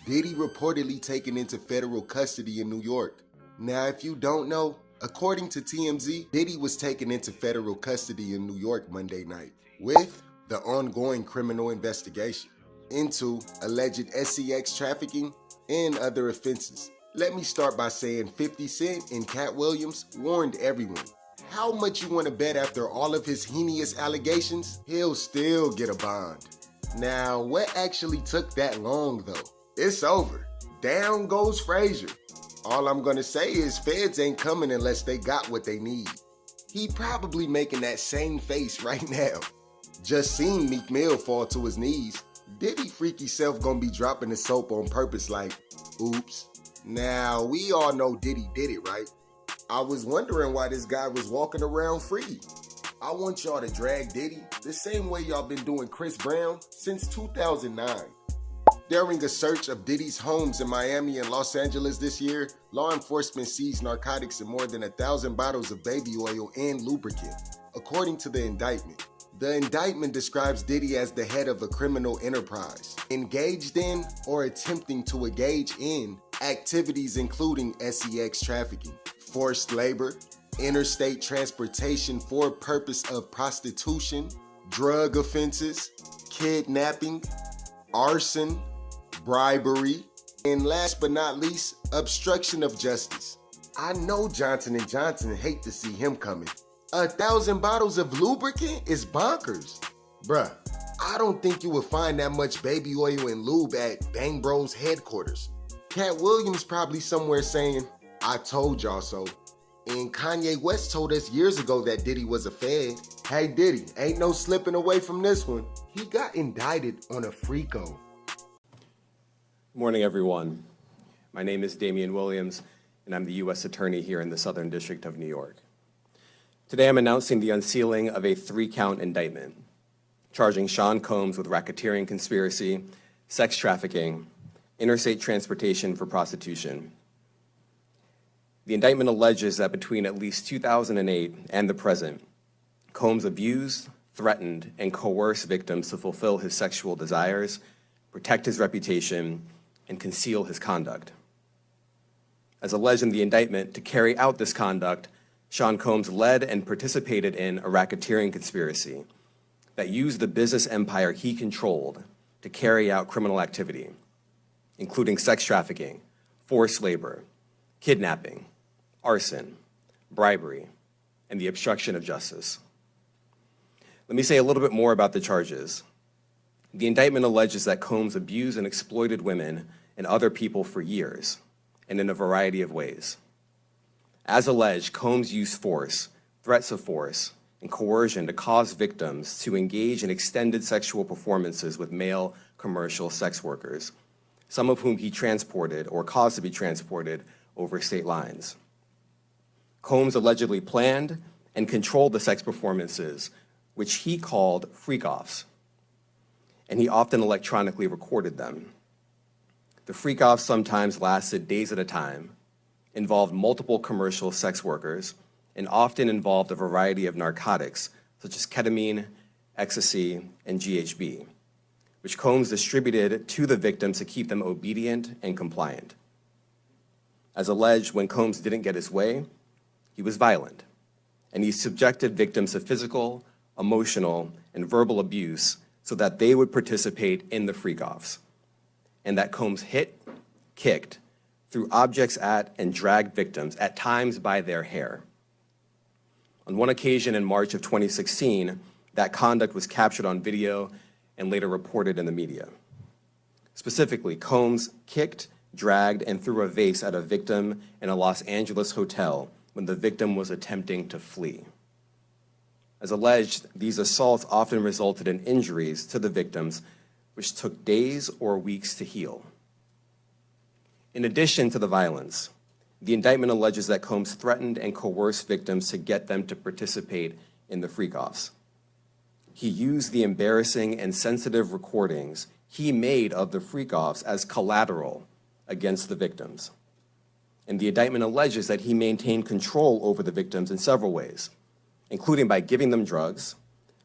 Diddy reportedly taken into federal custody in New York. Now, if you don't know, according to TMZ, Diddy was taken into federal custody in New York Monday night with the ongoing criminal investigation into alleged sex trafficking and other offenses. Let me start by saying 50 Cent and Cat Williams warned everyone. How much you want to bet after all of his heinous allegations, he'll still get a bond. Now, what actually took that long though? It's over. Down goes Frazier. All I'm gonna say is feds ain't coming unless they got what they need. He probably making that same face right now. Just seen Meek Mill fall to his knees. Diddy freaky self gonna be dropping the soap on purpose like, oops. Now, we all know Diddy did it, right? I was wondering why this guy was walking around free. I want y'all to drag Diddy the same way y'all been doing Chris Brown since 2009. During a search of Diddy's homes in Miami and Los Angeles this year, law enforcement seized narcotics and more than 1,000 bottles of baby oil and lubricant, according to the indictment. The indictment describes Diddy as the head of a criminal enterprise, engaged in or attempting to engage in activities including sex trafficking, forced labor, interstate transportation for purpose of prostitution, drug offenses, kidnapping, arson, bribery, and last but not least, obstruction of justice. I know Johnson & Johnson hate to see him coming. 1,000 bottles of lubricant is bonkers. Bruh, I don't think you would find that much baby oil and lube at Bang Bros headquarters. Cat Williams probably somewhere saying, I told y'all so. And Kanye West told us years ago that Diddy was a fed. Hey Diddy, ain't no slipping away from this one. He got indicted on a freako. Good morning, everyone. My name is Damian Williams, and I'm the U.S. Attorney here in the Southern District of New York. Today, I'm announcing the unsealing of a 3-count indictment, charging Sean Combs with racketeering conspiracy, sex trafficking, interstate transportation for prostitution. The indictment alleges that between at least 2008 and the present, Combs abused, threatened, and coerced victims to fulfill his sexual desires, protect his reputation, and conceal his conduct. As alleged in the indictment, to carry out this conduct, Sean Combs led and participated in a racketeering conspiracy that used the business empire he controlled to carry out criminal activity, including sex trafficking, forced labor, kidnapping, arson, bribery, and the obstruction of justice. Let me say a little bit more about the charges. The indictment alleges that Combs abused and exploited women and other people for years, and in a variety of ways. As alleged, Combs used force, threats of force, and coercion to cause victims to engage in extended sexual performances with male commercial sex workers, some of whom he transported or caused to be transported over state lines. Combs allegedly planned and controlled the sex performances, which he called freak-offs, and he often electronically recorded them. The freak-offs sometimes lasted days at a time, involved multiple commercial sex workers, and often involved a variety of narcotics, such as ketamine, ecstasy, and GHB, which Combs distributed to the victims to keep them obedient and compliant. As alleged, when Combs didn't get his way, he was violent, and he subjected victims to physical, emotional, and verbal abuse so that they would participate in the freak-offs, and that Combs hit, kicked, threw objects at, and dragged victims, at times by their hair. On one occasion in March of 2016, that conduct was captured on video and later reported in the media. Specifically, Combs kicked, dragged, and threw a vase at a victim in a Los Angeles hotel when the victim was attempting to flee. As alleged, these assaults often resulted in injuries to the victims, which took days or weeks to heal. In addition to the violence, the indictment alleges that Combs threatened and coerced victims to get them to participate in the freak-offs. He used the embarrassing and sensitive recordings he made of the freak-offs as collateral against the victims. And the indictment alleges that he maintained control over the victims in several ways, including by giving them drugs,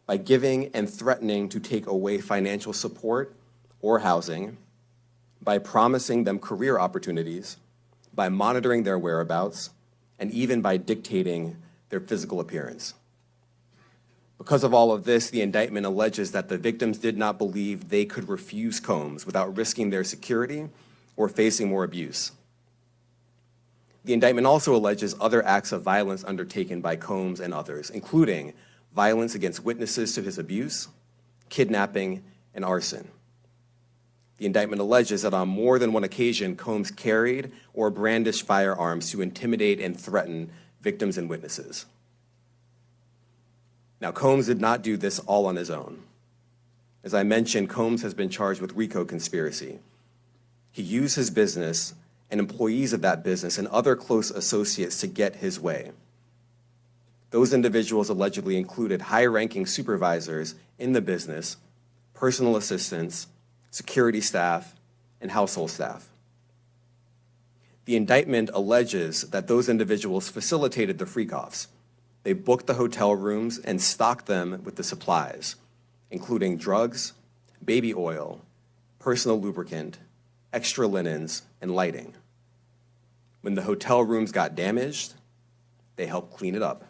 by giving and threatening to take away financial support or housing, by promising them career opportunities, by monitoring their whereabouts, and even by dictating their physical appearance. Because of all of this, the indictment alleges that the victims did not believe they could refuse Combs without risking their security or facing more abuse. The indictment also alleges other acts of violence undertaken by Combs and others, including violence against witnesses to his abuse, kidnapping, and arson. The indictment alleges that on more than one occasion, Combs carried or brandished firearms to intimidate and threaten victims and witnesses. Now, Combs did not do this all on his own. As I mentioned, Combs has been charged with RICO conspiracy. He used his business and employees of that business and other close associates to get his way. Those individuals allegedly included high-ranking supervisors in the business, personal assistants, security staff, and household staff. The indictment alleges that those individuals facilitated the freak-offs. They booked the hotel rooms and stocked them with the supplies, including drugs, baby oil, personal lubricant, extra linens, and lighting. When the hotel rooms got damaged, they helped clean it up.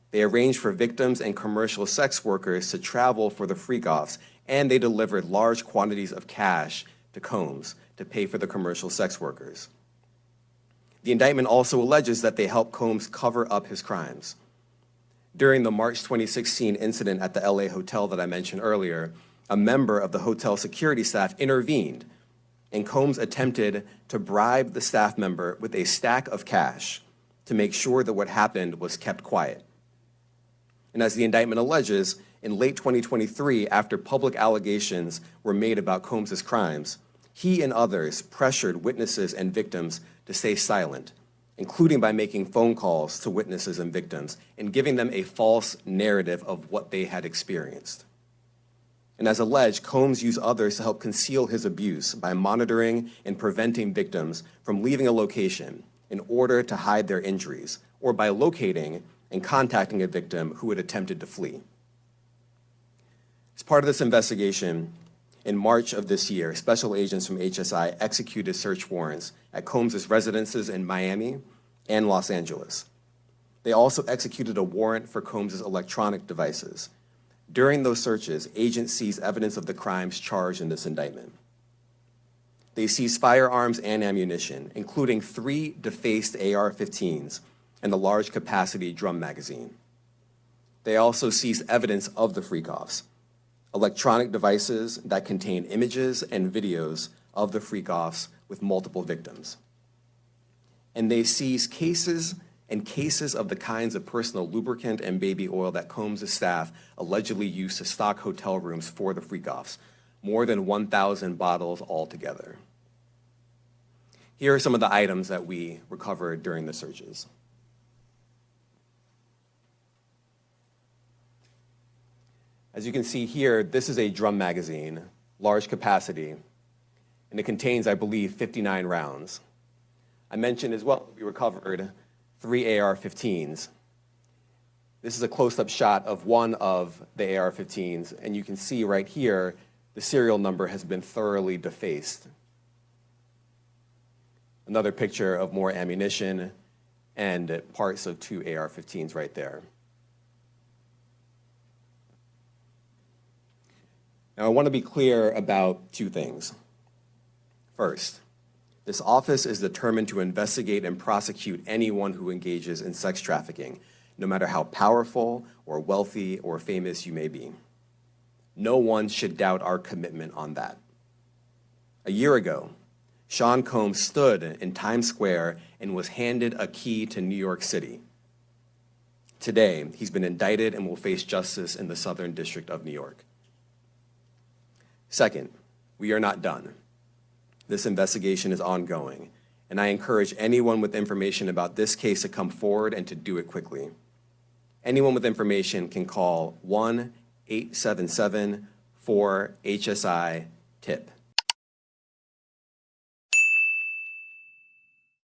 They arranged for victims and commercial sex workers to travel for the freak-offs, and they delivered large quantities of cash to Combs to pay for the commercial sex workers. The indictment also alleges that they helped Combs cover up his crimes. During the March 2016 incident at the LA hotel that I mentioned earlier, a member of the hotel security staff intervened, and Combs attempted to bribe the staff member with a stack of cash to make sure that what happened was kept quiet. And as the indictment alleges, in late 2023, after public allegations were made about Combs' crimes, he and others pressured witnesses and victims to stay silent, including by making phone calls to witnesses and victims and giving them a false narrative of what they had experienced. And as alleged, Combs used others to help conceal his abuse by monitoring and preventing victims from leaving a location in order to hide their injuries, or by locating and contacting a victim who had attempted to flee. As part of this investigation, in March of this year, special agents from HSI executed search warrants at Combs' residences in Miami and Los Angeles. They also executed a warrant for Combs' electronic devices. During those searches, agents seized evidence of the crimes charged in this indictment. They seized firearms and ammunition, including 3 defaced AR-15s and a large capacity drum magazine. They also seized evidence of the freak-offs, electronic devices that contain images and videos of the freak-offs with multiple victims. And they seized cases and cases of the kinds of personal lubricant and baby oil that Combs' staff allegedly used to stock hotel rooms for the freak-offs, more than 1,000 bottles altogether. Here are some of the items that we recovered during the searches. As you can see here, this is a drum magazine, large capacity, and it contains, I believe, 59 rounds. I mentioned as well, we recovered 3 AR-15s. This is a close-up shot of one of the AR-15s, and you can see right here, the serial number has been thoroughly defaced. Another picture of more ammunition and parts of 2 AR-15s right there. Now, I want to be clear about 2 things. First, this office is determined to investigate and prosecute anyone who engages in sex trafficking, no matter how powerful or wealthy or famous you may be. No one should doubt our commitment on that. A year ago, Sean Combs stood in Times Square and was handed a key to New York City. Today, he's been indicted and will face justice in the Southern District of New York. Second, we are not done. This investigation is ongoing, and I encourage anyone with information about this case to come forward and to do it quickly. Anyone with information can call 1-877-4-HSI-TIP.